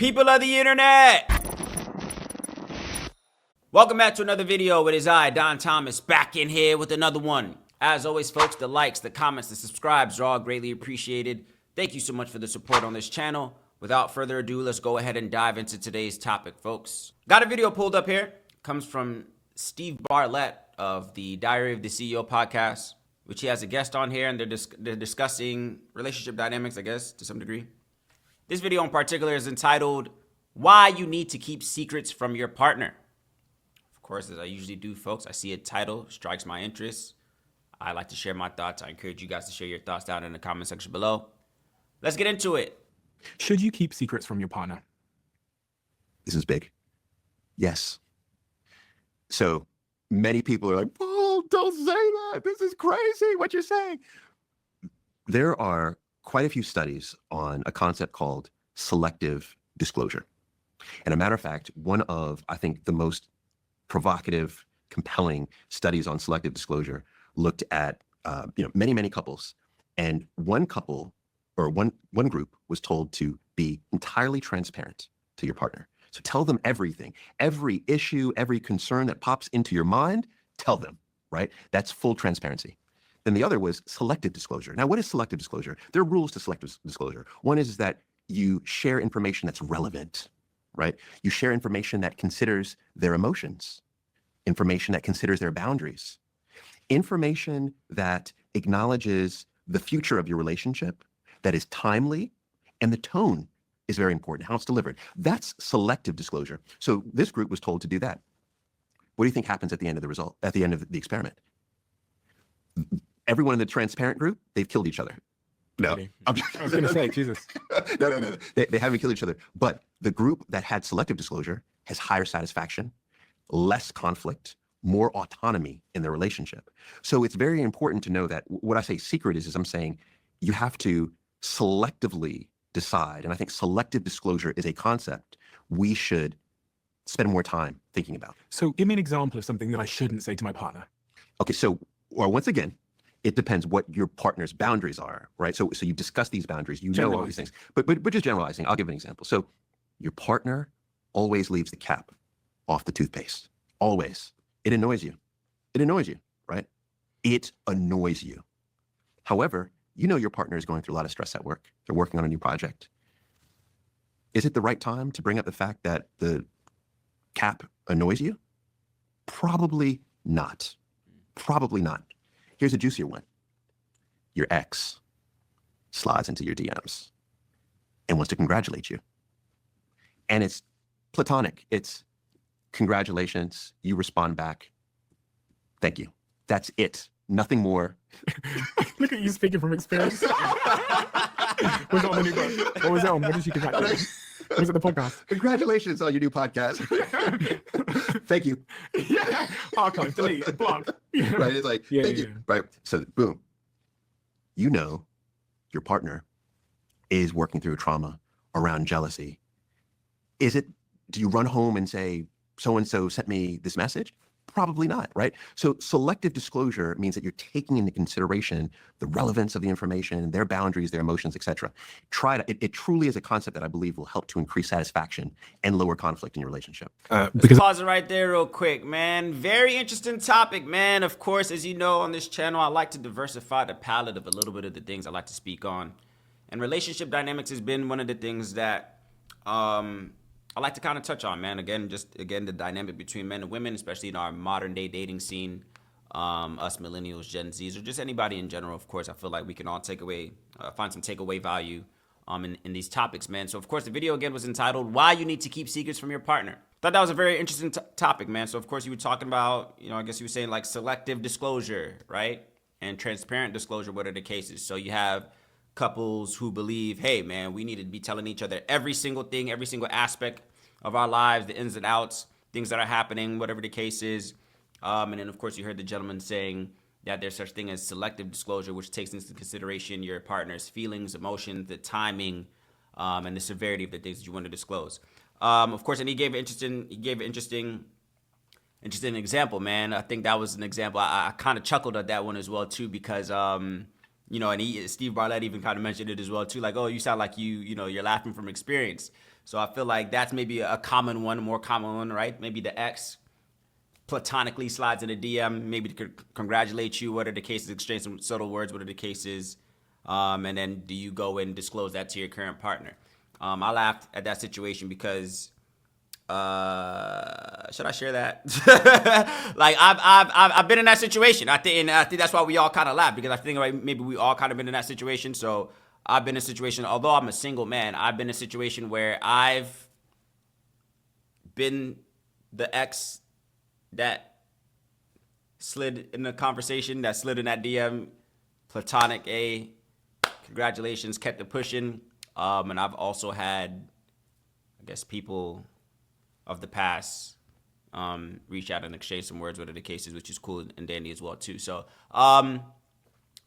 People of the internet, welcome back to another video. It is I, Don Thomas, back in here with another one. As always, folks, the likes, the comments, the subscribes are all greatly appreciated. Thank you so much for the support on this channel. Without further ado, let's go ahead and dive into today's topic, folks. Got a video pulled up here. Comes from Steve Bartlett of the Diary of the CEO podcast, which he has a guest on here, and they're discussing relationship dynamics, I guess, to some degree. This video in particular is entitled, Why You Need to Keep Secrets from Your Partner. Of course, as I usually do, folks, I see a title, strikes my interest. I like to share my thoughts. I encourage you guys to share your thoughts down in the comment section below. Let's get into it. Should you keep secrets from your partner? This is big. Yes. So many people are like, oh, don't say that. This is crazy what you're saying. There are quite a few studies on a concept called selective disclosure. And a matter of fact, one of, I think, the most provocative, compelling studies on selective disclosure looked at many couples. And one couple or one group was told to be entirely transparent to your partner. So tell them everything, every issue, every concern that pops into your mind, tell them, right? That's full transparency. Then the other was selective disclosure. Now, what is selective disclosure? There are rules to selective disclosure. One is that you share information that's relevant, right? You share information that considers their emotions, information that considers their boundaries, information that acknowledges the future of your relationship, that is timely, and the tone is very important, how it's delivered. That's selective disclosure. So this group was told to do that. What do you think happens at the end of the experiment? Everyone in the transparent group, they've killed each other. No, I was going to say, Jesus. No. They haven't killed each other. But the group that had selective disclosure has higher satisfaction, less conflict, more autonomy in their relationship. So it's very important to know that what I say secret is I'm saying you have to selectively decide. And I think selective disclosure is a concept we should spend more time thinking about. So give me an example of something that I shouldn't say to my partner. Okay, so once again, it depends what your partner's boundaries are, right? So you discuss these boundaries, you know all these things. But just generalizing, I'll give an example. So your partner always leaves the cap off the toothpaste. Always. It annoys you. It annoys you, right? It annoys you. However, you know your partner is going through a lot of stress at work. They're working on a new project. Is it the right time to bring up the fact that the cap annoys you? Probably not. Probably not. Here's a juicier one. Your ex slides into your DMs and wants to congratulate you. And it's platonic. It's congratulations. You respond back. Thank you. That's it. Nothing more. Look at you speaking from experience. Was it on the new book? What was it on? What did you congratulate? Was it the podcast? Congratulations on your new podcast. Thank you. Yeah. Archive, delete, block. Right? It's like, thank you. Right. So boom. You know your partner is working through trauma around jealousy. Do you run home and say, so-and-so sent me this message? Probably not, right? So selective disclosure means that you're taking into consideration the relevance of the information, their boundaries, their emotions, etc. It truly is a concept that I believe will help to increase satisfaction and lower conflict in your relationship. Let's pause it right there real quick, man. Very interesting topic, man. Of course, as you know, on this channel, I like to diversify the palette of a little bit of the things I like to speak on. And relationship dynamics has been one of the things that I like to kind of touch on, man. Again, the dynamic between men and women, especially in our modern day dating scene, us millennials, Gen Zs, or just anybody in general. Of course, I feel like we can all find some takeaway value in these topics, man. So, of course, the video again was entitled, Why You Need to Keep Secrets from Your Partner. Thought that was a very interesting topic, man. So, of course, you were talking about, I guess you were saying like selective disclosure, right? And transparent disclosure, what are the cases? So you have couples who believe, hey, man, we need to be telling each other every single thing, every single aspect of our lives, the ins and outs, things that are happening, whatever the case is. And then, of course, you heard the gentleman saying that there's such thing as selective disclosure, which takes into consideration your partner's feelings, emotions, the timing, and the severity of the things that you want to disclose. Of course, and he gave an interesting example, man. I think that was an example. I kind of chuckled at that one as well, too, because and Steve Bartlett even kind of mentioned it as well too, like, oh, you sound like you're laughing from experience. So I feel like that's maybe a common one, a more common one, right? Maybe the ex platonically slides in a DM, maybe to congratulate you. What are the cases? Exchange some subtle words. What are the cases? And then do you go and disclose that to your current partner? I laughed at that situation because should I share that? Like I've been in that situation. I think that's why we all kind of laugh, because I think like maybe we all kind of been in that situation. So I've been in a situation, although I'm a single man, I've been in a situation where I've been the ex that slid in the conversation, that slid in that DM, platonic, congratulations, kept it pushing. And I've also had, I guess, people of the past reach out and exchange some words, whatever the case is, which is cool and dandy as well too. So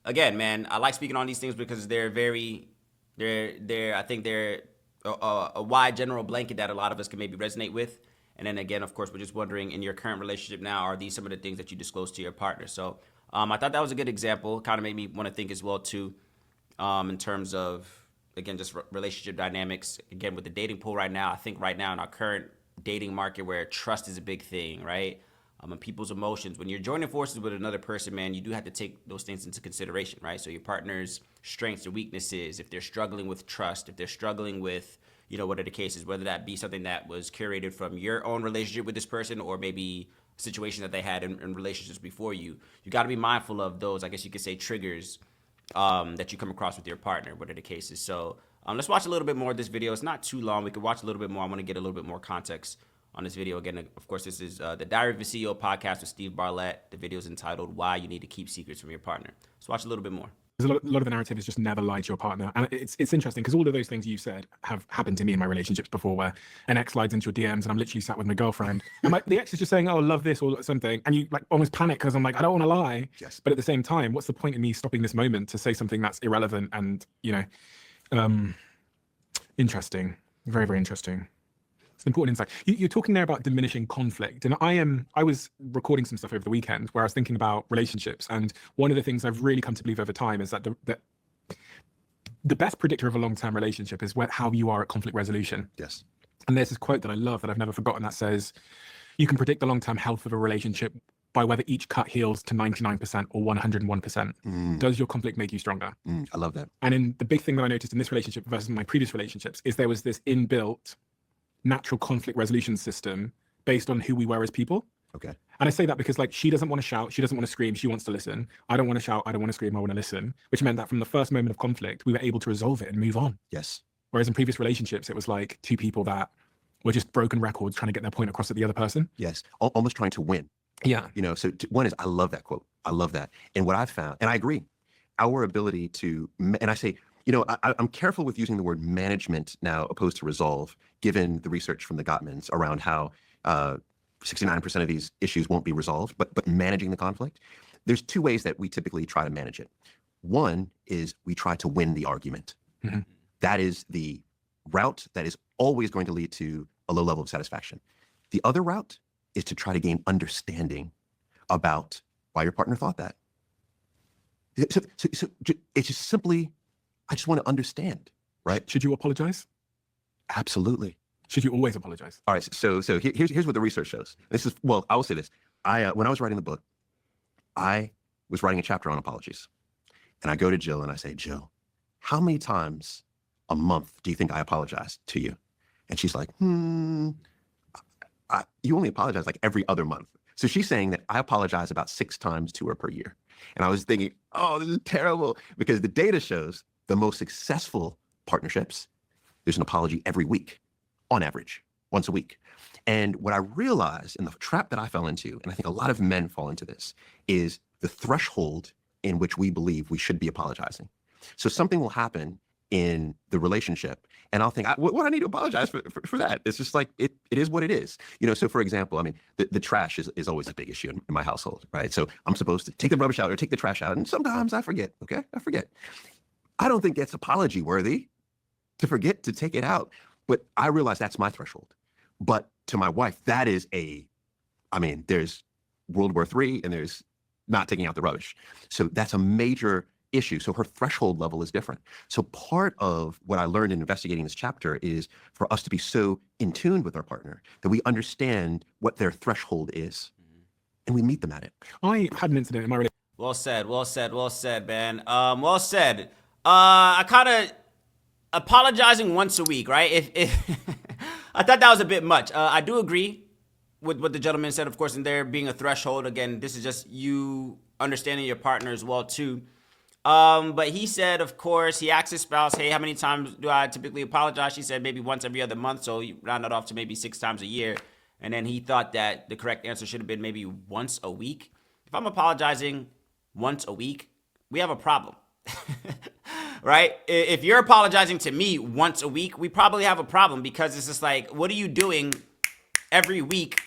again, man, I like speaking on these things because they're I think they're a wide general blanket that a lot of us can maybe resonate with. And then again, of course, we're just wondering, in your current relationship now, are these some of the things that you disclose to your partner? So I thought that was a good example. Kind of made me want to think as well too, in terms of, again, just relationship dynamics. Again, with the dating pool right now, I think right now in our current dating market where trust is a big thing, right? And people's emotions. When you're joining forces with another person, man, you do have to take those things into consideration, right? So your partner's strengths or weaknesses, if they're struggling with trust, if they're struggling with, what are the cases, whether that be something that was curated from your own relationship with this person or maybe a situation that they had in relationships before you. You got to be mindful of those, I guess you could say, triggers that you come across with your partner, what are the cases. So let's watch a little bit more of this video. It's not too long. We could watch a little bit more. I want to get a little bit more context on this video. Again, of course, this is the Diary of a CEO podcast with Steve Bartlett. The video is entitled Why You Need to Keep Secrets from Your Partner. Let's watch a little bit more. There's a lot of the narrative is just never lie to your partner. And it's interesting because all of those things you said have happened to me in my relationships before, where an ex slides into your DMs and I'm literally sat with my girlfriend and the ex is just saying, oh, love this or something. And you like almost panic because I'm like, I don't want to lie. Yes. But at the same time, what's the point in me stopping this moment to say something that's irrelevant and, interesting. Very, very interesting. It's an important insight. You're talking there about diminishing conflict, and I was recording some stuff over the weekend where I was thinking about relationships, and one of the things I've really come to believe over time is that the best predictor of a long-term relationship is how you are at conflict resolution. Yes. And there's this quote that I love that I've never forgotten that says, "You can predict the long-term health of a relationship by whether each cut heals to 99% or 101%. Does your conflict make you stronger?" I love that. And in the big thing that I noticed in this relationship versus my previous relationships is there was this inbuilt natural conflict resolution system based on who we were as people. Okay. And I say that because she doesn't want to shout, she doesn't want to scream, she wants to listen. I don't want to shout, I don't want to scream, I want to listen, which meant that from the first moment of conflict, we were able to resolve it and move on. Yes. Whereas in previous relationships, it was like two people that were just broken records trying to get their point across to the other person. Yes. Almost trying to win. Yeah. So one is, I love that quote. I love that. And what I've found, and I agree, our ability to, and I say, I'm careful with using the word management now opposed to resolve, given the research from the Gottmans around how 69% of these issues won't be resolved, but managing the conflict. There's two ways that we typically try to manage it. One is we try to win the argument. Mm-hmm. That is the route that is always going to lead to a low level of satisfaction. The other route is to try to gain understanding about why your partner thought that. So it's just simply, I just want to understand, right? Should you apologize? Absolutely. Should you always apologize? All right. So here's what the research shows. I will say this. When I was writing the book, I was writing a chapter on apologies. And I go to Jill and I say, Jill, how many times a month do you think I apologize to you? And she's like, you only apologize like every other month. So she's saying that I apologize about 6 times to her per year. And I was thinking, oh, this is terrible, because the data shows the most successful partnerships, there's an apology every week, on average, once a week. And what I realized, in the trap that I fell into, and I think a lot of men fall into this, is the threshold in which we believe we should be apologizing. So something will happen in the relationship, and I'll think, what do I need to apologize for that? It's just like, it is what it is. So for example, I mean, the trash is always a big issue in my household, right? So I'm supposed to take the rubbish out or take the trash out, and sometimes I forget, okay? I forget. I don't think that's apology worthy to forget to take it out, but I realize that's my threshold. But to my wife, that is there's World War III and there's not taking out the rubbish. So that's a major issue. So her threshold level is different. So part of what I learned in investigating this chapter is for us to be so in tune with our partner that we understand what their threshold is and we meet them at it. I had an incident in my relationship. Well said, man. Well said. I kind of apologizing once a week, right? If I thought that was a bit much. I do agree with what the gentleman said, of course, in there being a threshold. Again, this is just you understanding your partner as well too. But he said, of course, he asked his spouse, hey, how many times do I typically apologize? She said maybe once every other month, so he rounded off to maybe 6 times a year. And then he thought that the correct answer should have been maybe once a week. If I'm apologizing once a week, we have a problem. Right? If you're apologizing to me once a week, we probably have a problem, because it's just like, what are you doing every week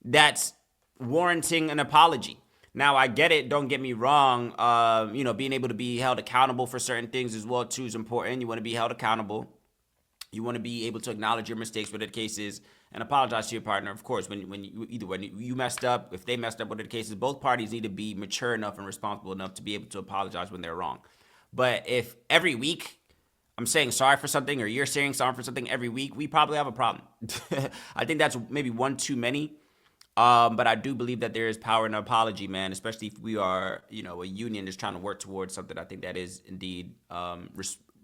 that's warranting an apology? Now, I get it. Don't get me wrong. Being able to be held accountable for certain things as well too is important. You want to be held accountable. You want to be able to acknowledge your mistakes, whatever the case is, and apologize to your partner. Of course, when you messed up, if they messed up, whatever the case is, both parties need to be mature enough and responsible enough to be able to apologize when they're wrong. But if every week I'm saying sorry for something, or you're saying sorry for something every week, we probably have a problem. I think that's maybe one too many. But I do believe that there is power in an apology, man, especially if we are, a union just trying to work towards something. I think that is indeed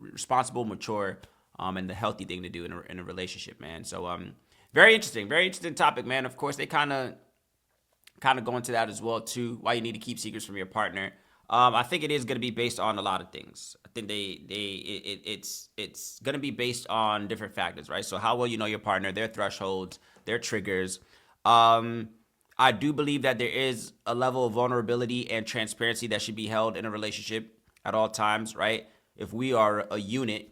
responsible, mature, and the healthy thing to do in a relationship, man. So very interesting topic, man. Of course, they kind of go into that as well too. Why you need to keep secrets from your partner. I think it is going to be based on a lot of things. I think it's going to be based on different factors, right? So how well you know your partner, their thresholds, their triggers. I do believe that there is a level of vulnerability and transparency that should be held in a relationship at all times, right? If we are a unit,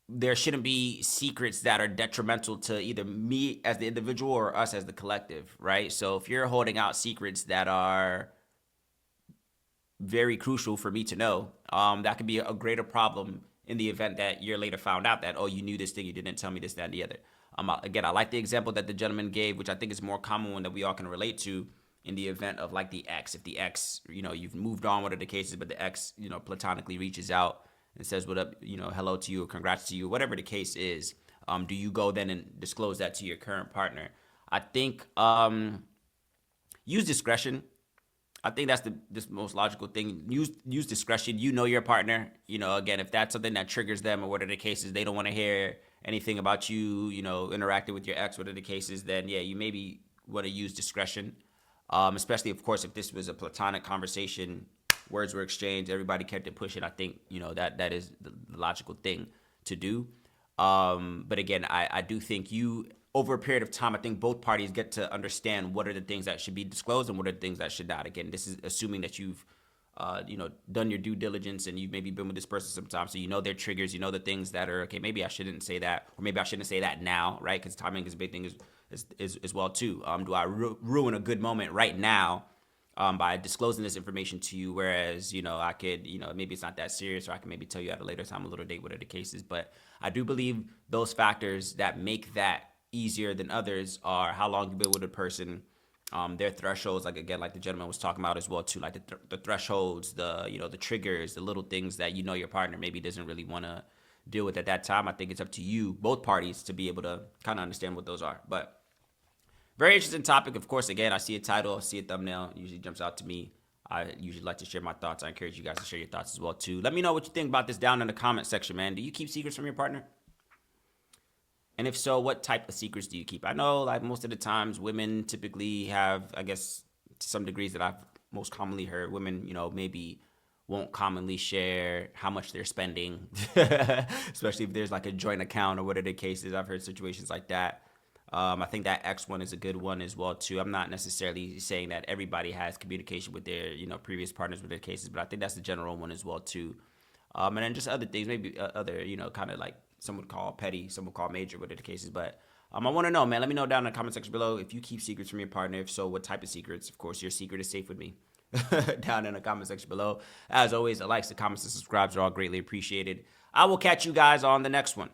there shouldn't be secrets that are detrimental to either me as the individual or us as the collective, right? So if you're holding out secrets that are very crucial for me to know, that could be a greater problem in the event that you're later found out that, oh, you knew this thing, you didn't tell me this, that, and the other. Again, I like the example that the gentleman gave, which I think is a more common one that we all can relate to, in the event of like the ex. If the ex, you've moved on, what are the cases, but the ex, platonically reaches out and says, what up, hello to you, or congrats to you, whatever the case is, do you go then and disclose that to your current partner? I think use discretion. I think that's the most logical thing. Use discretion. You know your partner. Again, if that's something that triggers them, or what are the cases, they don't want to hear anything about you, interacting with your ex, what are the cases, then yeah, you maybe want to use discretion. Especially, of course, if this was a platonic conversation, words were exchanged, everybody kept it pushing. I think, that is the logical thing to do. But again, I do think over a period of time, I think both parties get to understand what are the things that should be disclosed and what are the things that should not. Again, this is assuming that you've done your due diligence and you've maybe been with this person sometime. So their triggers, the things that are, okay, maybe I shouldn't say that, or maybe I shouldn't say that now, right? Because timing is a big thing as well too. Do I ruin a good moment right now by disclosing this information to you? Whereas, I could, maybe it's not that serious, or I can maybe tell you at a later time, a little date, whatever the case is. But I do believe those factors that make that easier than others are how long you've been with a person, their thresholds, like the gentleman was talking about as well too, like the thresholds, the triggers, the little things that your partner maybe doesn't really want to deal with at that time. I think it's up to you, both parties, to be able to kind of understand what those are. But very interesting topic. Of course, again, I see a title, I see a thumbnail, it usually jumps out to me. I usually like to share my thoughts. I encourage you guys to share your thoughts as well too. Let me know what you think about this down in the comment section, man. Do you keep secrets from your partner? And if so, what type of secrets do you keep? I know, like, most of the times women typically have, I guess, to some degrees that I've most commonly heard, women, maybe won't commonly share how much they're spending, especially if there's like a joint account or whatever the case is. I've heard situations like that. I think that X one is a good one as well too. I'm not necessarily saying that everybody has communication with their, previous partners with their cases, but I think that's the general one as well too. And then just other things, maybe other, kind of like, some would call petty, some would call major, whatever the cases. But I want to know, man. Let me know down in the comment section below if you keep secrets from your partner. If so, what type of secrets? Of course, your secret is safe with me. Down in the comment section below. As always, the likes, the comments, and subscribes are all greatly appreciated. I will catch you guys on the next one.